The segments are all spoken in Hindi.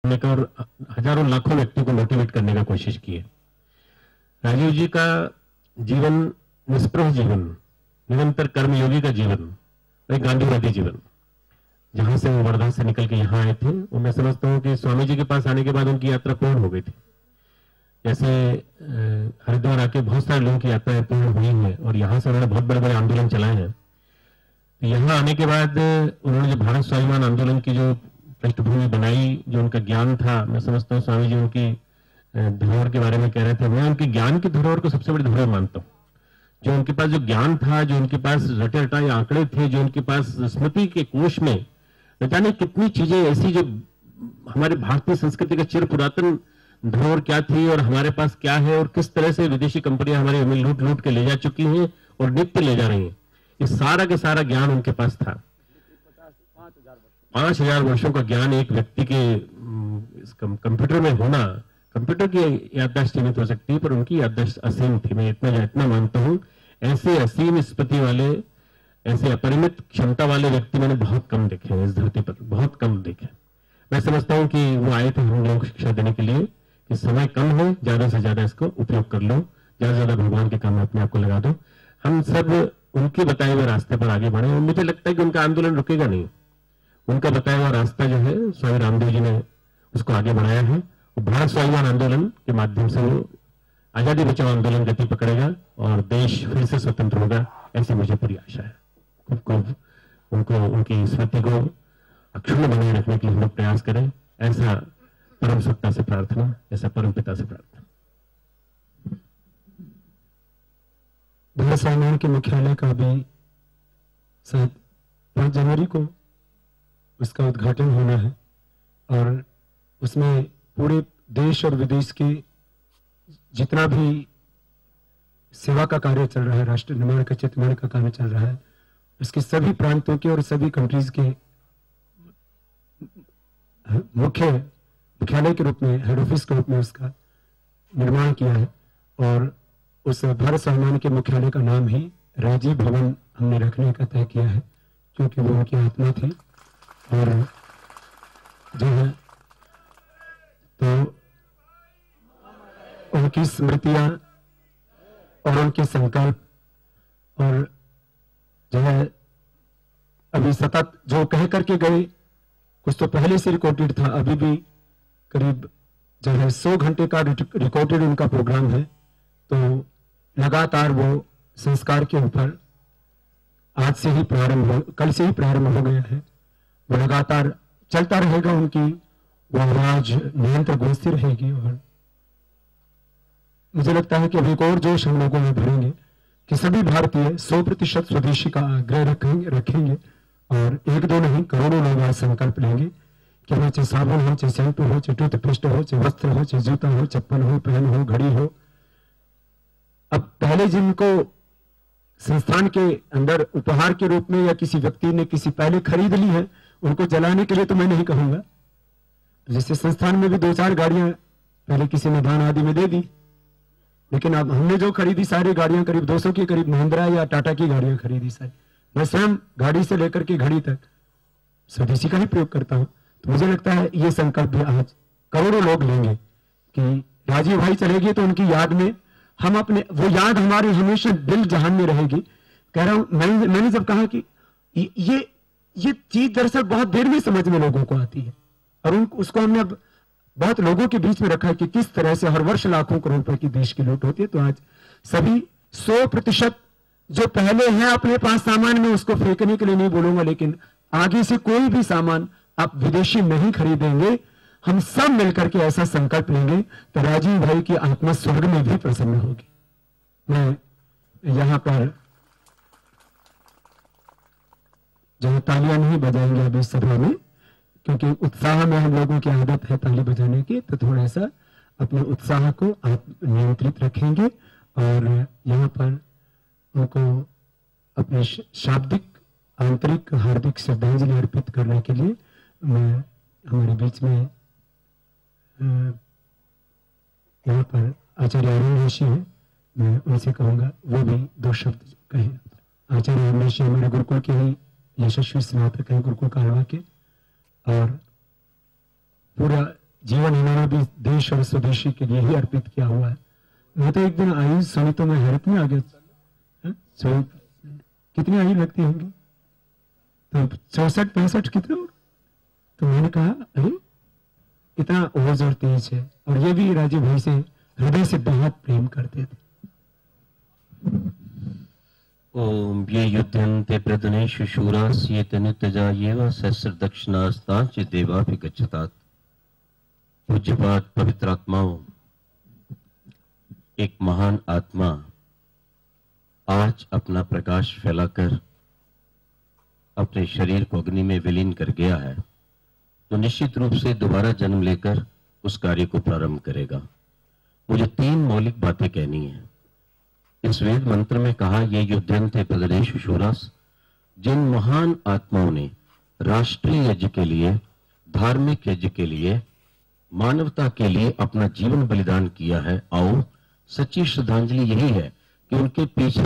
करने का और हजारों लाखों व्यक्तियों को मोटिवेट करने का कोशिश की है। राजीव जी का जीवन निष्प्रभ जीवन, निरंतर कर्मयोगी का जीवन, एक गांधीवादी जीवन, जहां से वो वर्धा से निकल के यहाँ आए थे, वो मैं समझता हूँ कि स्वामी जी के पास आने के बाद उनकी यात्रा पूर्ण हो गई थी। जैसे हरिद्वार आके बहुत सारे लोगों की यात्राएं पूर्ण हुई है और यहाँ से उन्होंने बहुत बड़े बड़े आंदोलन चलाए हैं। तो यहाँ आने के बाद उन्होंने जो भारत स्वाभिमान आंदोलन की जो पृष्ठभूमि बनाई, जो उनका ज्ञान था, मैं समझता हूँ स्वामी जी उनकी धरोहर के बारे में कह रहे थे, मैं उनके ज्ञान की धरोहर को सबसे बड़ी धरोहर मानता हूँ। जो उनके पास जो ज्ञान था, जो उनके पास रटे रटाए आंकड़े थे, जो उनके पास स्मृति के कोश में न जाने कितनी चीजें ऐसी जो हमारे भारतीय संस्कृति का चिर पुरातन धरोहर क्या थी और हमारे पास क्या है और किस तरह से विदेशी कंपनियां हमारे जमीन लूट लूट के ले जा चुकी हैं और नित्य ले जा रही हैं, ये सारा का सारा ज्ञान उनके पास था। 5,000 वर्षों का ज्ञान एक व्यक्ति के कंप्यूटर में होना, कंप्यूटर की याददाश्त सीमित हो सकती है पर उनकी याददाश्त असीम थी। मैं इतना मानता हूं, ऐसे असीम स्मृति वाले, ऐसे अपरिमित क्षमता वाले व्यक्ति मैंने बहुत कम देखे हैं इस धरती पर, बहुत कम देखे। मैं समझता हूं कि वो आए थे हम लोगों को शिक्षा देने के लिए कि समय कम हो, ज्यादा से ज्यादा इसको उपयोग कर लो, ज्यादा से ज्यादा भगवान के काम में अपने आप को लगा दो। हम सब उनके बताए हुए रास्ते पर आगे बढ़े और मुझे लगता है कि उनका आंदोलन रुकेगा नहीं। उनका बताया हुआ रास्ता जो है स्वामी रामदेव जी ने उसको आगे बढ़ाया है। भारत स्वाभिमान आंदोलन के माध्यम से वो आजादी बचाओ आंदोलन गति पकड़ेगा और देश फिर से स्वतंत्र होगा, ऐसी मुझे पूरी आशा है। उनको उनकी स्मृति को अक्षुण्ण बनाए रखने के लिए हम लोग प्रयास करें, ऐसा परम सत्ता से प्रार्थना, ऐसा परम पिता से प्रार्थना। भारत स्वाभिमान के मुख्यालय का भी शायद 5 जनवरी को उसका उद्घाटन होना है और उसमें पूरे देश और विदेश के जितना भी सेवा का कार्य चल रहा है, राष्ट्र निर्माण का चित्र निर्माण का कार्य चल रहा है, उसके सभी प्रांतों के और सभी कंट्रीज के मुख्यालय के रूप में, हेड ऑफिस के रूप में उसका निर्माण किया है। और उस भारत स्वाभिमान के मुख्यालय का नाम ही राजीव भवन हमने रखने का तय किया है, क्योंकि वो उनकी आत्मा थी। और जो है तो उनकी स्मृतियां और उनके संकल्प और जो है अभी सतत जो कह करके गए, कुछ तो पहले से रिकॉर्डेड था, अभी भी करीब जो है 100 घंटे का रिकॉर्डेड उनका प्रोग्राम है। तो लगातार वो संस्कार के ऊपर आज से ही प्रारंभ हो, कल से ही प्रारंभ हो गया है, वो लगातार चलता रहेगा। उनकी वो आवाज निरंतर गूंजती रहेगी और मुझे लगता है कि अभी एक और जोश हम लोगों में भरेंगे कि सभी भारतीय 100% स्वदेशी का आग्रह रखेंगे और 1-2 नहीं, करोड़ों लोग आज संकल्प लेंगे कि हमें चाहे साबुन हो, चाहे शैम्पू हो, चाहे टूथपेस्ट हो, चाहे वस्त्र हो, चाहे जूता हो, चप्पल हो, पेन हो, घड़ी हो। अब पहले जिनको संस्थान के अंदर उपहार के रूप में या किसी व्यक्ति ने किसी पहले खरीद ली है, उनको जलाने के लिए तो मैं नहीं कहूंगा। जैसे संस्थान में भी 2-4 गाड़ियां पहले किसी ने दान आदि में दे दी, लेकिन अब हमने जो खरीदी सारी गाड़ियां करीब 200 की करीब महिंद्रा या टाटा की गाड़ियां खरीदी सारी। मैं स्वयं गाड़ी से लेकर के घड़ी तक स्वदेशी का ही प्रयोग करता हूं। तो मुझे लगता है ये संकल्प भी आज करोड़ों लोग लेंगे कि राजीव भाई चलेगी तो उनकी याद में हम अपने, वो याद हमारे हमेशा दिल जहान में रहेगी। कह रहा हूं मैंने जब कहा कि ये चीज दरअसल बहुत देर में समझ में लोगों को आती है और उसको हमने अब बहुत लोगों के बीच में रखा है कि किस तरह से हर वर्ष लाखों करोड़ रुपए की देश की लूट होती है। तो आज सभी 100% जो पहले है अपने पास सामान में, उसको फेंकने के लिए नहीं बोलूंगा, लेकिन आगे से कोई भी सामान आप विदेशी नहीं खरीदेंगे। हम सब मिलकर के ऐसा संकल्प लेंगे तो राजीव भाई की आत्मा स्वर्ग में भी प्रसन्न होगी। मैं यहां पर जो तालियां नहीं बजाएंगे अभी सभा में, क्योंकि उत्साह में हम लोगों की आदत है ताली बजाने की, तो थोड़ा सा अपने उत्साह को आप नियंत्रित रखेंगे और यहाँ पर उनको अपने शाब्दिक आंतरिक हार्दिक श्रद्धांजलि अर्पित करने के लिए मैं हमारे बीच में यहाँ पर आचार्य अरुण ऋषि है, मैं उनसे कहूंगा वो भी 2 शब्द कहें। आचार्य अरुण ऋषि हमारे गुरुकुल के ही यशस्वी स्नातक हैं, गुरुकुल कालवा के, और पूरा जीवन इन्होंने भी देश और स्वदेशी के लिए ही अर्पित किया हुआ है। मैं तो एक दिन आई सुनी तो मैं हैरत में आ गया। कितनी आयु लगती होंगी? तो 64-65 कितने? तो मैंने कहा अरे इतना ओज और तेज है। और ये भी राजीव भाई से हृदय से बहुत प्रेम करते थे। ओम ये युध्यन्ते प्रदनेषु शूरास ये तनुतजा येव सहस्र दक्षिणास्तांच देवापि गच्छतात। पूज्यपाद पवित्र आत्माओं, एक महान आत्मा आज अपना प्रकाश फैलाकर अपने शरीर को अग्नि में विलीन कर गया है, तो निश्चित रूप से दोबारा जन्म लेकर उस कार्य को प्रारंभ करेगा। मुझे 3 मौलिक बातें कहनी है। इस वेद मंत्र में कहा ये युध्यन्ते प्रदनेषु शूरास, जिन महान आत्माओं ने राष्ट्रीय यज्ञ के लिए, धार्मिक यज्ञ के लिए, मानवता के लिए अपना जीवन बलिदान किया है, आओ सच्ची श्रद्धांजलि यही है कि उनके पीछे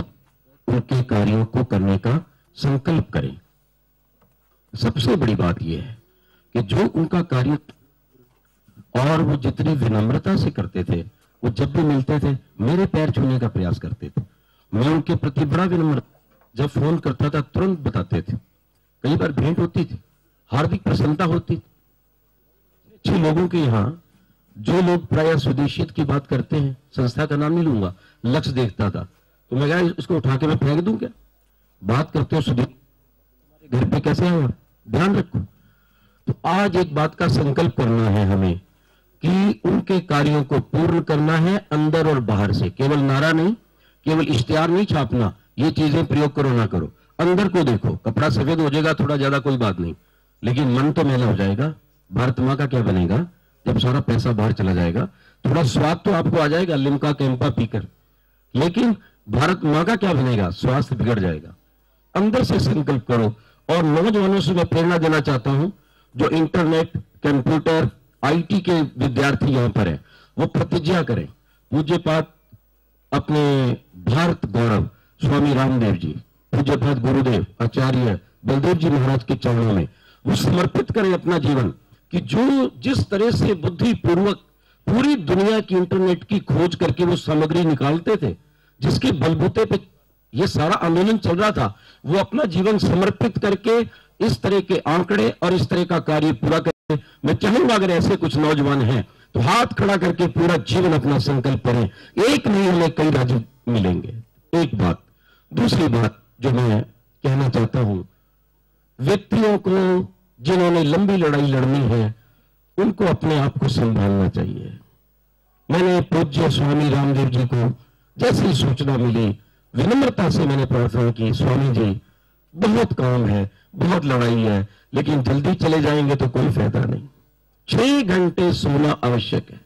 उनके कार्यों को करने का संकल्प करें। सबसे बड़ी बात यह है कि जो उनका कार्य और वो जितनी विनम्रता से करते थे, वो जब भी मिलते थे मेरे पैर छूने का प्रयास करते थे। मैं उनके प्रति बड़ा विनम्र, जब फोन करता था तुरंत बताते थे। कई बार भेंट होती थी, हार्दिक प्रसन्नता होती थी। अच्छे लोगों के यहाँ जो लोग प्राय स्वदेशियत की बात करते हैं, संस्था का नाम नहीं लूंगा, लक्ष्य देखता था तो मैं कहा इसको उठा के मैं फेंक दूं क्या? बात करते हो स्वदेशी, घर पे कैसे है, ध्यान रखो। तो आज एक बात का संकल्प करना है हमें कि उनके कार्यों को पूर्ण करना है, अंदर और बाहर से। केवल नारा नहीं, केवल इश्तिहार नहीं छापना, ये चीजें प्रयोग करो ना करो। अंदर को देखो, कपड़ा सफेद हो जाएगा थोड़ा ज्यादा कोई बात नहीं, लेकिन मन तो मैला हो जाएगा। भारत माँ का क्या बनेगा जब सारा पैसा बाहर चला जाएगा? थोड़ा स्वाद तो आपको आ जाएगा लिम्का कैंपा पीकर, लेकिन भारत माँ का क्या बनेगा? स्वास्थ्य बिगड़ जाएगा। अंदर से संकल्प करो। और नौजवानों से मैं प्रेरणा देना चाहता हूं, जो इंटरनेट, कंप्यूटर, आईटी के विद्यार्थी यहां पर हैं, वो प्रतिज्ञा करें। पूज्यपाद अपने भारत गौरव स्वामी रामदेव जी, पूज्यपाद गुरुदेव आचार्य बलदेव जी महाराज के चरणों में वो समर्पित करें अपना जीवन, कि जो जिस तरह से बुद्धि पूर्वक पूरी दुनिया की इंटरनेट की खोज करके वो सामग्री निकालते थे, जिसके बलबूते पे ये सारा आंदोलन चल रहा था, वो अपना जीवन समर्पित करके इस तरह के आंकड़े और इस तरह का कार्य पूरा करें। मैं चाहूंगा अगर ऐसे कुछ नौजवान हैं तो हाथ खड़ा करके पूरा जीवन अपना संकल्प करें। एक नहीं, हमें कई राज्य मिलेंगे। एक बात। दूसरी बात जो मैं कहना चाहता हूं, व्यक्तियों को जिन्होंने लंबी लड़ाई लड़नी है, उनको अपने आप को संभालना चाहिए। मैंने पूज्य स्वामी रामदेव जी को जैसी सूचना मिली, विनम्रता से मैंने प्रार्थना की, स्वामी जी बहुत काम है, बहुत लड़ाई है, लेकिन जल्दी चले जाएंगे तो कोई फायदा नहीं। 6 घंटे सोना आवश्यक है।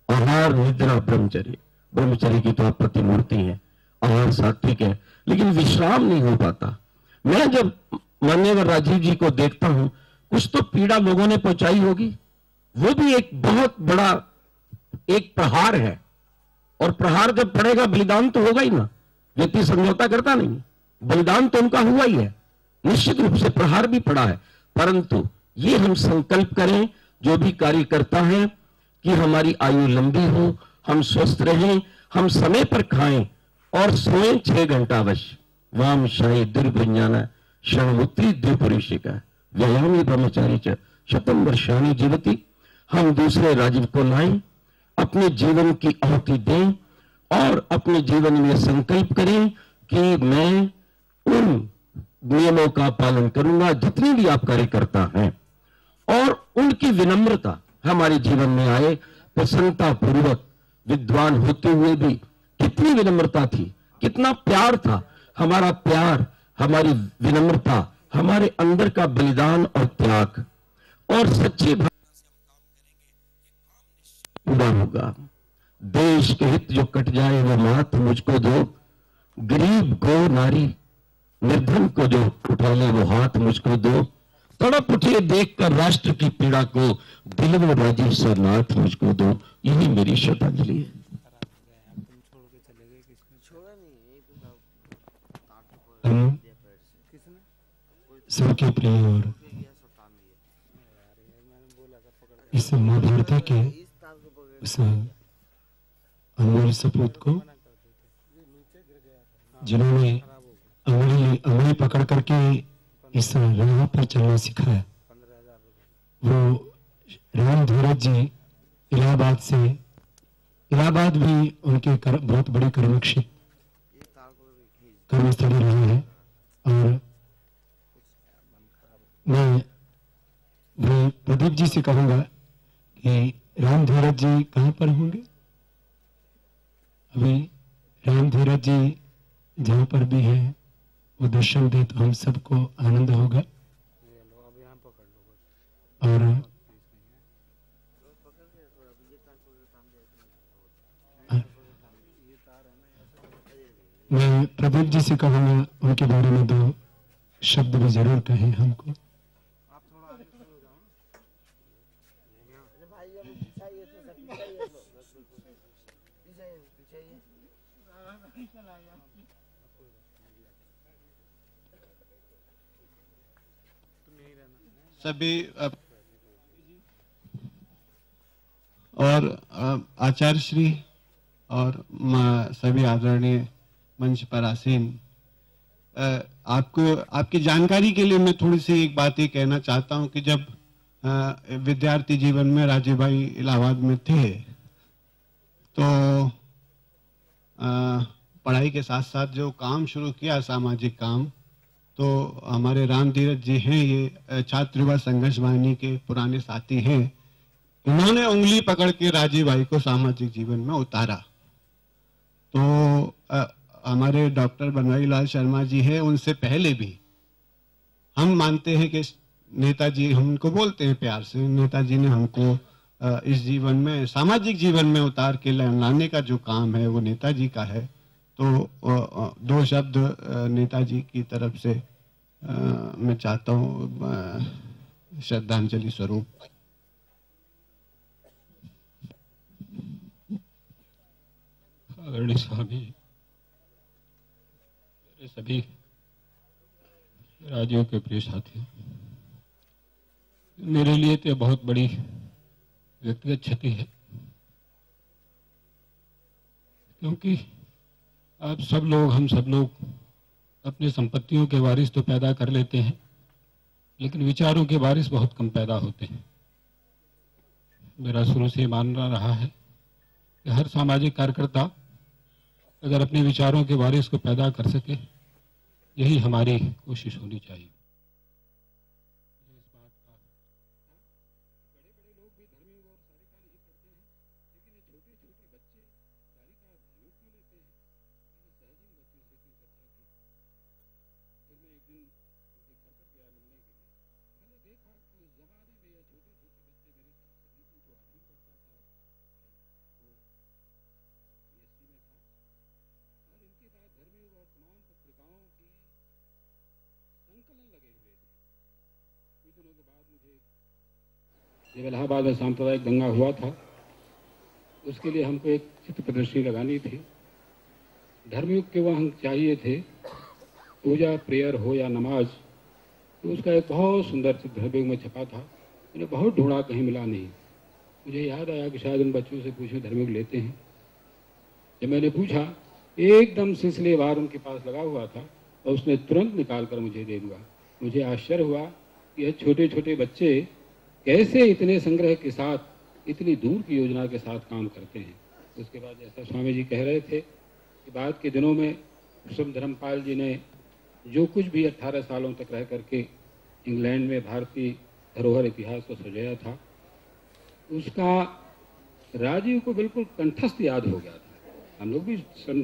आहार, निद्रा, ब्रह्मचर्य। ब्रह्मचर्य की तो आप प्रतिमूर्ति है, आहार सात्विक है, लेकिन विश्राम नहीं हो पाता। मैं जब मान्यवर राजीव जी को देखता हूं, कुछ तो पीड़ा लोगों ने पहुंचाई होगी, वो भी एक बहुत बड़ा एक प्रहार है। और प्रहार जब पड़ेगा, बलिदान तो होगा ही ना, व्यक्ति समझौता करता नहीं, बलिदान तो उनका हुआ ही है, निश्चित रूप से प्रहार भी पड़ा है। परंतु ये हम संकल्प करें, जो भी कार्य करता है, कि हमारी आयु लंबी हो, हम स्वस्थ रहें, हम समय पर खाएं और सोएं 6 घंटा अवश्य। वाम शाही दुर्भुंजाना क्षणमुत्री द्विपुरुषिका व्यायामी ब्रह्मचारी च शतम वर्षाणी जीवती। हम दूसरे राजीव को लाएं, अपने जीवन की आहुति दें और अपने जीवन में संकल्प करें कि मैं उन नियमों का पालन करूंगा जितने भी आप कार्य करता है, और उनकी विनम्रता हमारे जीवन में आए। प्रसन्नता पूर्वक विद्वान होते हुए भी कितनी विनम्रता थी, कितना प्यार था। हमारा प्यार, हमारी विनम्रता, हमारे अंदर का बलिदान और त्याग और सच्ची भावना से हम काम करेंगे, पूरा होगा। देश के हित जो कट जाए वो माथ मुझको दो, गरीब को नारी निर्धन को जो उठा ले वो हाथ मुझको दो। तड़प उठे देखकर राष्ट्र की पीड़ा को, दिल में राजी से नाथ मुझको दो। यही मेरी श्रद्धांजलि है। हम सबके प्रिय और इस माँ भारती के उस अनमोल सपूत को, जिन्होंने अंगुली पकड़ करके इस राह पर चलना सिखाया, वो राम धीरज जी इलाहाबाद भी उनके बहुत बड़ी कर्मस्थली रही है। और मैं भाई प्रदीप जी से कहूंगा कि राम धीरज जी कहाँ पर होंगे। अभी राम धीरज जी जहाँ पर भी हैं वो दर्शन दे तो हम सबको आनंद होगा। और मैं प्रदीप जी से कहूंगा उनके बारे में 2 शब्द भी जरूर कहें हमको। सभी और आचार्य श्री और सभी आदरणीय मंच पर आसीन, आपको आपकी जानकारी के लिए मैं थोड़ी सी एक बात ये कहना चाहता हूं कि जब विद्यार्थी जीवन में राजीव भाई इलाहाबाद में थे तो पढ़ाई के साथ साथ जो काम शुरू किया सामाजिक काम, तो हमारे राम धीरज जी हैं, ये छात्र युवा संघर्ष वाहिनी के पुराने साथी हैं। इन्होंने उंगली पकड़ के राजीव भाई को सामाजिक जीवन में उतारा। तो हमारे डॉक्टर बनवारी लाल शर्मा जी हैं, उनसे पहले भी हम मानते हैं कि नेताजी, हम उनको बोलते हैं प्यार से, नेताजी ने हमको इस जीवन में, सामाजिक जीवन में उतार के लाने का जो काम है वो नेताजी का है। तो 2 शब्द नेताजी की तरफ से मैं चाहता हूँ श्रद्धांजलि स्वरूप। आदरणीय स्वामी, मेरे सभी राज्यों के प्रिय साथियों, मेरे लिए तो बहुत बड़ी व्यक्तिगत क्षति है, क्योंकि आप सब लोग, हम सब लोग अपनी संपत्तियों के वारिस तो पैदा कर लेते हैं, लेकिन विचारों के वारिस बहुत कम पैदा होते हैं। मेरा शुरू से मानना रहा है कि हर सामाजिक कार्यकर्ता अगर अपने विचारों के वारिस को पैदा कर सके, यही हमारी कोशिश होनी चाहिए। जब इलाहाबाद में सांप्रदायिक दंगा हुआ था, उसके लिए हमको एक चित्र प्रदर्शनी लगानी थी। धर्मयुग के वहाँ चाहिए थे, पूजा प्रेयर हो या नमाज, तो उसका एक बहुत सुंदर चित्र धर्मयुग में छपा था। मैंने बहुत ढूंढा, कहीं मिला नहीं। मुझे याद आया कि शायद उन बच्चों से पूछूं धर्मयुग लेते हैं। जब मैंने पूछा, एकदम सिलसिलेवार उनके पास लगा हुआ था और उसने तुरंत निकाल कर मुझे दे दिया। मुझे आश्चर्य हुआ कि यह छोटे छोटे बच्चे कैसे इतने संग्रह के साथ, इतनी दूर की योजना के साथ काम करते हैं। उसके बाद जैसा स्वामी जी कह रहे थे कि बाद के दिनों में कुसुम धर्मपाल जी ने जो कुछ भी 18 सालों तक रह करके इंग्लैंड में भारतीय धरोहर इतिहास को सजाया था, उसका राजीव को बिल्कुल कंठस्थ याद हो गया था। हम लोग भी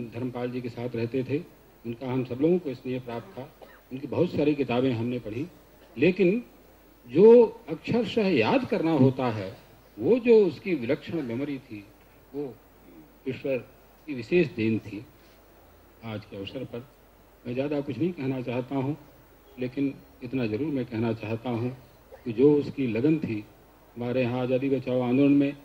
धर्मपाल जी के साथ रहते थे, उनका हम सब लोगों को स्नेह प्राप्त था। उनकी बहुत सारी किताबें हमने पढ़ी, लेकिन जो अक्षरशः याद करना होता है, वो जो उसकी विलक्षण मेमोरी थी, वो ईश्वर की विशेष देन थी। आज के अवसर पर मैं ज़्यादा कुछ नहीं कहना चाहता हूँ, लेकिन इतना ज़रूर मैं कहना चाहता हूँ कि जो उसकी लगन थी, हमारे यहाँ आज़ादी बचाओ आंदोलन में